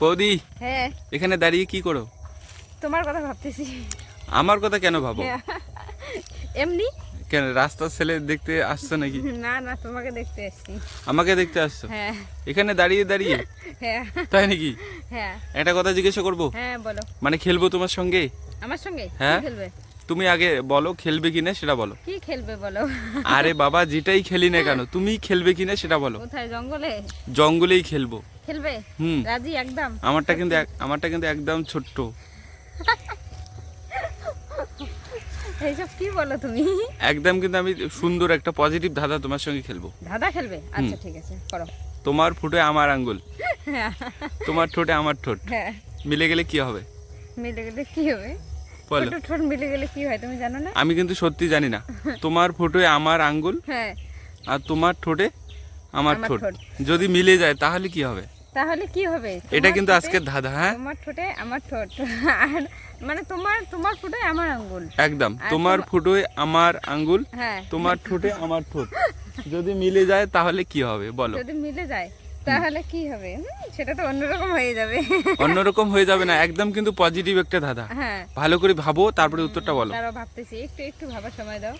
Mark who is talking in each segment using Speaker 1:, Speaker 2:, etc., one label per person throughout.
Speaker 1: বৌদি,
Speaker 2: হ্যাঁ
Speaker 1: এখানে দাঁড়িয়ে কি করো?
Speaker 2: তোমার কথা ভাবতেছি।
Speaker 1: আমার কথা কেন ভাবো?
Speaker 2: এমনি।
Speaker 1: কেন রাস্তার ছেলে দেখতে আসছো নাকি?
Speaker 2: না না, তোমাকে দেখতে আসছি।
Speaker 1: আমাকে দেখতে আসছো?
Speaker 2: হ্যাঁ
Speaker 1: এখানে দাঁড়িয়ে দাঁড়িয়ে?
Speaker 2: হ্যাঁ
Speaker 1: তাই নাকি?
Speaker 2: হ্যাঁ
Speaker 1: একটা কথা জিজ্ঞাসা করবো?
Speaker 2: হ্যাঁ বলো।
Speaker 1: মানে খেলবো তোমার সঙ্গে?
Speaker 2: আমার সঙ্গে
Speaker 1: হ্যাঁ।
Speaker 2: কি খেলবে?
Speaker 1: তুমি আগে বলো খেলবে কিনা সেটা বলো।
Speaker 2: কি খেলবে বলো?
Speaker 1: আরে বাবা, যেটাই খেলি না কেন তুমি খেলবে কিনা সেটা বলো।
Speaker 2: কোথায়? জঙ্গলে
Speaker 1: জঙ্গলেই খেলবো।
Speaker 2: খেলবে?
Speaker 1: হুম।
Speaker 2: রাজি একদম?
Speaker 1: আমারটা কিন্তু একদম ছোট্ট।
Speaker 2: এইসব কি বলো তুমি?
Speaker 1: একদম কিন্তু আমি সুন্দর একটা পজিটিভ ধাঁধা তোমার সঙ্গে খেলবো।
Speaker 2: দাদা খেলবে? আচ্ছা ঠিক আছে, করো।
Speaker 1: তোমার ফুটে আমার আঙ্গুল, তোমার ঠোঁটে আমার ঠোঁট,
Speaker 2: হ্যাঁ।
Speaker 1: মিলে গেলে কি হবে?
Speaker 2: মিলে গেলে কি হবে?
Speaker 1: বলো।
Speaker 2: ঠোঁট ঠোঁট মিলে গেলে কি হয় তুমি জানো না?
Speaker 1: আমি কিন্তু সত্যি জানি না। তোমার ফুটোয় আমার আঙ্গুল
Speaker 2: হ্যাঁ।
Speaker 1: আর তোমার ঠোঁটে আমার
Speaker 2: আমার
Speaker 1: ঠোঁট
Speaker 2: ঠোঁট।
Speaker 1: যদি মিলে যায় তাহলে কি হবে?
Speaker 2: তাহলে কি হবে?
Speaker 1: এটা
Speaker 2: তোমার
Speaker 1: কিন্তু
Speaker 2: ঠোঁটে-
Speaker 1: আজকের ধাঁধা। হ্যাঁ,
Speaker 2: তোমার ঠোঁটে আমার ঠোঁট, আর মানে তোমার ঠোঁটে আমার আঙ্গুল।
Speaker 1: একদম।
Speaker 2: আর
Speaker 1: তোমার ফুটোয় আমার আঙ্গুল,
Speaker 2: হ্যাঁ।
Speaker 1: তোমার ঠোঁটে আমার ঠোঁট যদি মিলে যায় তাহলে কি হবে বলো?
Speaker 2: যদি মিলে যায় তাহলে কি হবে? সেটা তো অন্যরকম হয়ে যাবে।
Speaker 1: অন্যরকম হয়ে যাবে না, একদম কিন্তু পজিটিভ একটা ধাঁধা।
Speaker 2: হ্যাঁ।
Speaker 1: ভালো করে ভাবো, তারপরে উত্তরটা বলো।
Speaker 2: তারাও ভাবতেছি, একটু একটু ভাবার সময় দাও।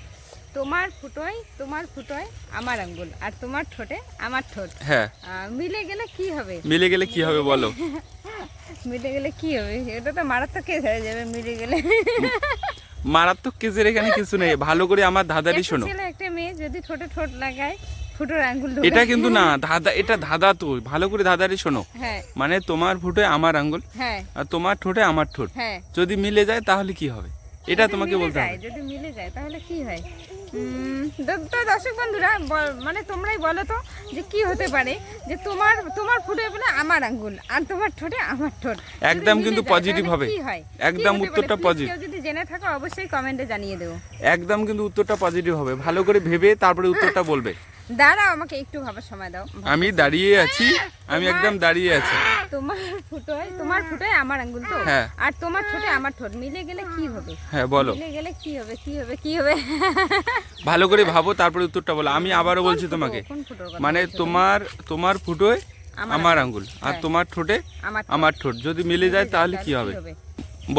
Speaker 2: তোমার ফুটোয় আমার আঙ্গুল, আর তোমার ঠোঁটে আমার ঠোঁট।
Speaker 1: হ্যাঁ,
Speaker 2: মিলে গেলে কি হবে?
Speaker 1: মিলে গেলে কি হবে বলো?
Speaker 2: মিলে গেলে কি হবে? এটা তো মারাত্মক কেস হয়ে যাবে মিলে গেলে।
Speaker 1: মারাত্মক কেসের এখানে কিছু নেই, ভালো করে আমার ধাঁধাটি
Speaker 2: একটা
Speaker 1: শোনো।
Speaker 2: ছেলে একটা মেয়ে যদি ঠোঁটে ঠোঁট লাগায়, ফুটোর আঙ্গুল
Speaker 1: এটা কিন্তু না ধাঁধা, এটা ধাঁধা তো। ভালো করে ধাঁধাটি শোনো।
Speaker 2: হ্যাঁ
Speaker 1: মানে তোমার ফুটোয় আমার আঙ্গুল
Speaker 2: হ্যাঁ
Speaker 1: আর তোমার ঠোঁটে আমার ঠোঁট
Speaker 2: হ্যাঁ।
Speaker 1: যদি মিলে যায় তাহলে কি হবে? এটা
Speaker 2: যদি
Speaker 1: তোমাকে
Speaker 2: মিলে
Speaker 1: বলতে
Speaker 2: যায়,
Speaker 1: হবে।
Speaker 2: যদি মিলে যায় তাহলে কি হয়? তো দর্শক বন্ধুরা, মানে তোমরাই বলো তো যে কি হতে পারে, যে তোমার ফুটে বলে আমার আঙ্গুল আর তোমার ঠোঁটে আমার ঠোঁট যদি
Speaker 1: একদম
Speaker 2: মিলে
Speaker 1: কিন্তু
Speaker 2: যায়,
Speaker 1: পজিটিভ
Speaker 2: তাহলে
Speaker 1: হবে।
Speaker 2: কি হয়?
Speaker 1: একদম
Speaker 2: কি হতে
Speaker 1: উত্তরটা
Speaker 2: পারে? Please
Speaker 1: positive.
Speaker 2: কেউ যদি জেনে থাকো অবশ্যই কমেন্টে জানিয়ে দেবো।
Speaker 1: একদম কিন্তু উত্তরটা পজিটিভ হবে। ভালো করে ভেবে তারপরে উত্তরটা বলবে।
Speaker 2: দাঁড়াও, আমাকে একটু ভাবার সময় দাও।
Speaker 1: আমি দাঁড়িয়ে আছি, আমি একদম দাঁড়িয়ে আছি।
Speaker 2: তোমার ফুটোয় আমার আঙ্গুল তো,
Speaker 1: হ্যাঁ।
Speaker 2: আর তোমার ঠোঁটে আমার ঠোঁট মিলে গেলে কি হবে?
Speaker 1: হ্যাঁ বলো।
Speaker 2: মিলে গেলে কি হবে? কি হবে? কি হবে?
Speaker 1: ভালো করে ভাবো, তারপরে উত্তরটা বলো। আমি আবারও বলছি
Speaker 2: কোন ফুটো?
Speaker 1: তোমাকে।
Speaker 2: কোন ফুটোর কথা
Speaker 1: মানে
Speaker 2: বলছো তুমি?
Speaker 1: তোমার ফুটোয় আমার আঙ্গুল আর
Speaker 2: হ্যাঁ।
Speaker 1: তোমার ঠোঁটে
Speaker 2: আমার
Speaker 1: আমার ঠোঁট যদি মিলে যায় তাহলে কি হবে?
Speaker 2: হবে?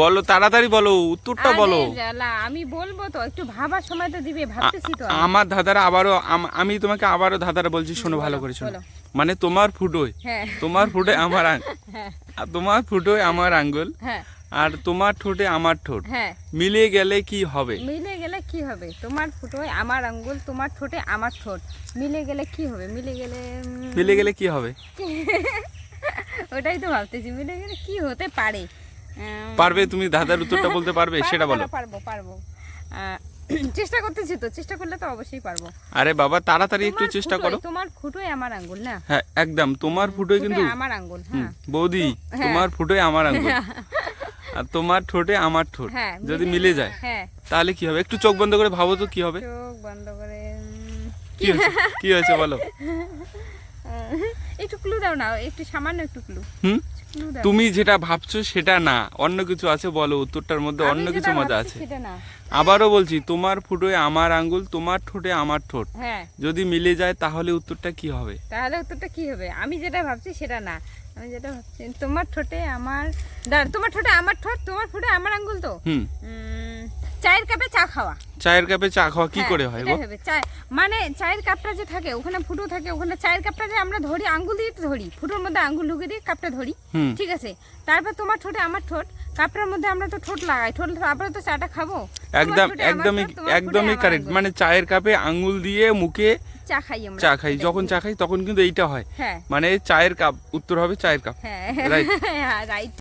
Speaker 1: বলো, তাড়াতাড়ি বলো, উত্তরটা বলো।
Speaker 2: আরে জ্বালা, আমি বলবো তো, একটু ভাবার সময় তো দিবে, ভাবতেছি তো আমি।
Speaker 1: আমার ধাঁধারা আবারও আমি তোমাকে আবারও ধাঁধারা বলছি, শোনো ভালো করে শোনো।
Speaker 2: বলো।
Speaker 1: মানে তোমার ফুটোয়
Speaker 2: হ্যাঁ
Speaker 1: তোমার ফুটোয় আমার
Speaker 2: হ্যাঁ
Speaker 1: আর তোমার ফুটোয় আমার আঙ্গুল
Speaker 2: হ্যাঁ
Speaker 1: আর তোমার ঠোঁটে আমার ঠোঁট
Speaker 2: হ্যাঁ।
Speaker 1: মিলে গেলে কি হবে?
Speaker 2: মিলে গেলে কি হবে? তোমার ফুটোয় আমার আঙ্গুল, তোমার ঠোঁটে আমার ঠোঁট, মিলে গেলে কি হবে? মিলে গেলে
Speaker 1: মিলে গেলে কি হবে?
Speaker 2: ওটাই তো ভাবতেছি, মিলে গেলে কি হতে পারে।
Speaker 1: পারবে তুমি ধাঁধার উত্তরটা বলতে পারবে? সেটা বলো।
Speaker 2: পারবো। চেষ্টা করতেছি তো, চেষ্টা করলে তো অবশ্যই পারবো।
Speaker 1: আরে বাবা, তাড়াতাড়ি একটু চেষ্টা করো।
Speaker 2: তোমার ফুটোয় আমার আঙ্গুল না?
Speaker 1: হ্যাঁ, একদম তোমার ফুটোয় কিন্তু
Speaker 2: আমার আঙ্গুল।
Speaker 1: হুম,
Speaker 2: হ্যাঁ
Speaker 1: বৌদি,
Speaker 2: হ্যাঁ।
Speaker 1: তোমার ফুটোয় আমার আঙ্গুল আর তোমার ঠোঁটে আমার ঠোঁট
Speaker 2: হ্যাঁ,
Speaker 1: যদি মিলে যায়
Speaker 2: হ্যাঁ।
Speaker 1: তাহলে কি হবে? একটু চোখ বন্ধ করে ভাবো তো কি হবে।
Speaker 2: চোখ বন্ধ করে
Speaker 1: কি হয়েছে? কি হয়েছে বলো।
Speaker 2: একটু ক্লু দাও না, একটু সামান্য একটু ক্লু।
Speaker 1: হুম,
Speaker 2: ক্লু দাও।
Speaker 1: তুমি যেটা ভাবছো সেটা না, অন্য কিছু আছে। বলো, উত্তরটার মধ্যে
Speaker 2: আমি
Speaker 1: অন্য
Speaker 2: যেটা
Speaker 1: কিছু মজা
Speaker 2: ভাবছি
Speaker 1: আছে।
Speaker 2: সেটা না।
Speaker 1: আবারও বলছি, তোমার ফুটোয় আমার আঙ্গুল, তোমার ঠোঁটে আমার ঠোঁট
Speaker 2: হ্যাঁ,
Speaker 1: যদি মিলে যায় তাহলে উত্তরটা কি হবে?
Speaker 2: তাহলে উত্তরটা কি হবে? আমি যেটা ভাবছি সেটা না। আমি যেটা ভাবছি, তোমার ঠোঁটে আমার ঠোঁট, তোমার ফুটে আমার আঙ্গুল তো।
Speaker 1: হুম,
Speaker 2: চায়ের কাপে চা খাওয়া।
Speaker 1: চায়ের কাপে চা খাওয়া কি
Speaker 2: হ্যাঁ,
Speaker 1: করে হয় গো?
Speaker 2: এটাই হবে। মানে চায়ের কাপটা যে থাকে ওখানে ফুটো থাকে, ওখানে চায়ের কাপটা যে আমরা ধরি, আঙ্গুল দিয়ে তো ধরি, ফুটোর মধ্যে আঙ্গুল ঢুকে দিয়ে কাপটা ধরি।
Speaker 1: হুম।
Speaker 2: ঠিক আছে, তারপর তোমার ঠোঁটে আমার ঠোঁট, কাপটার মধ্যে আমরা তো ঠোঁট লাগাই, ঠোঁট তারপরে তো চাটা খাবো। তোমার
Speaker 1: একদম
Speaker 2: ঠোঁটে আমার
Speaker 1: একদমই
Speaker 2: ঠোঁট, তোমার ফুটে
Speaker 1: একদমই
Speaker 2: আমার
Speaker 1: কারেক্ট।
Speaker 2: আঙ্গুল।
Speaker 1: মানে চায়ের কাপে আঙ্গুল দিয়ে মুখে
Speaker 2: চা খাই আমরা।
Speaker 1: চা খাই, যখন চা খাই তখন কিন্তু এইটা হয়।
Speaker 2: হ্যাঁ
Speaker 1: মানে চায়ের কাপ, উত্তর হবে চায়ের কাপ।
Speaker 2: হ্যাঁ
Speaker 1: Right.
Speaker 2: রাইট।